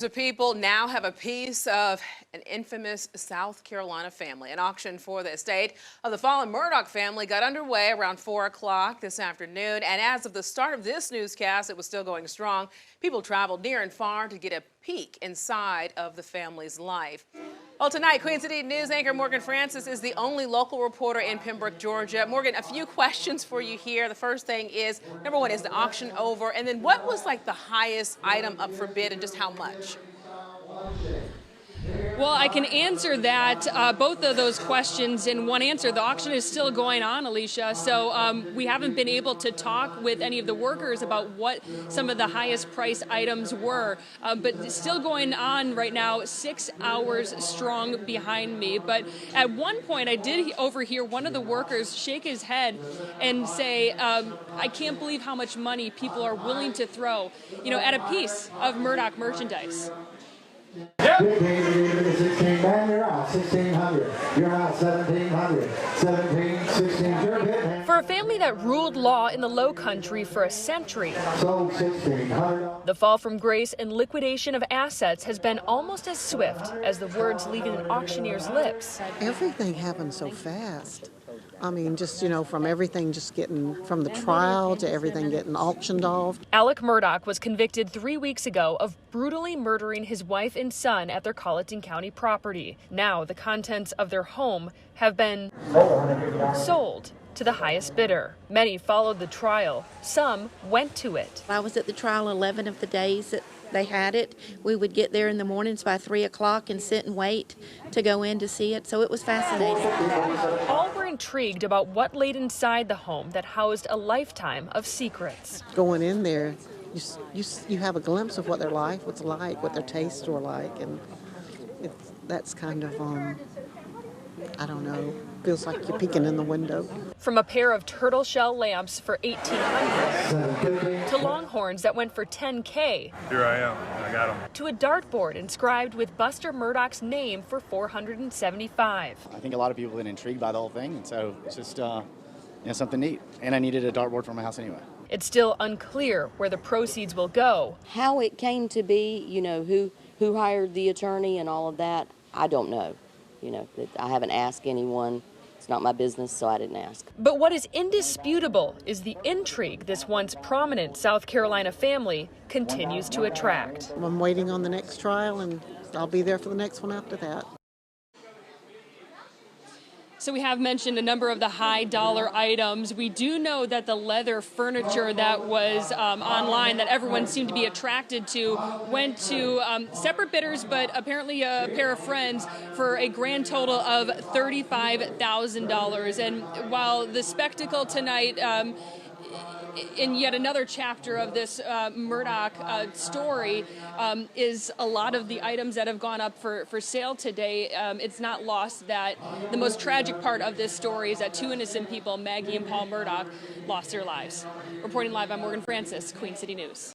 The people now have a piece of an infamous South Carolina family. An auction for the estate of the fallen Murdaugh family got underway around 4 o'clock this afternoon. And as of the start of this newscast, it was still going strong. People traveled near and far to get a peek inside of the family's life. Well, tonight, Queen City News anchor Morgan Francis is the only local reporter in Pembroke, Georgia. Morgan, a few questions for you here. The first thing is, number one, is the auction over? And then what was like the highest item up for bid and just how much? Well, I can answer that, both of those questions in one answer. The auction is still going on, Alicia, so we haven't been able to talk with any of the workers about what some of the highest price items were, but it's still going on right now, 6 hours strong behind me. But at one point, I did overhear one of the workers shake his head and say, I can't believe how much money people are willing to throw, at a piece of Murdaugh merchandise. Yep. 16, man, you're out. 1,600. You're out. 1,700. 17, 16. You're good. For a family that ruled law in the Low Country for a century, sold 1,600. The fall from grace and liquidation of assets has been almost as swift as the words leaving an auctioneer's lips. Everything happened so fast. I mean, just, from everything just getting from the trial to everything getting auctioned off. Alec Murdaugh was convicted 3 weeks ago of brutally murdering his wife and son at their Colleton County property. Now the contents of their home have been sold to the highest bidder. Many followed the trial. Some went to it. I was at the trial 11 of the days that they had it. We would get there in the mornings by 3 o'clock and sit and wait to go in to see it, so it was fascinating. All were intrigued about what laid inside the home that housed a lifetime of secrets. Going in there, you have a glimpse of what their life was like, what their tastes were like, and that's kind of, I don't know, feels like you're peeking in the window. From a pair of turtle shell lamps for $1,800 to Longhorns that went for $10K. Here I am. I got them. To a dartboard inscribed with Buster Murdaugh's name for $475. I think a lot of people have been intrigued by the whole thing, and so it's just something neat. And I needed a dartboard for my house anyway. It's still unclear where the proceeds will go. How it came to be, who hired the attorney and all of that, I don't know. I haven't asked anyone. It's not my business, so I didn't ask. But what is indisputable is the intrigue this once prominent South Carolina family continues to attract. I'm waiting on the next trial, and I'll be there for the next one after that. So we have mentioned a number of the high dollar items. We do know that the leather furniture that was online that everyone seemed to be attracted to went to separate bidders, but apparently a pair of friends for a grand total of $35,000. And while the spectacle tonight in yet another chapter of this Murdaugh story is a lot of the items that have gone up for sale today. It's not lost that the most tragic part of this story is that two innocent people, Maggie and Paul Murdaugh, lost their lives. Reporting live, I'm Morgan Francis, Queen City News.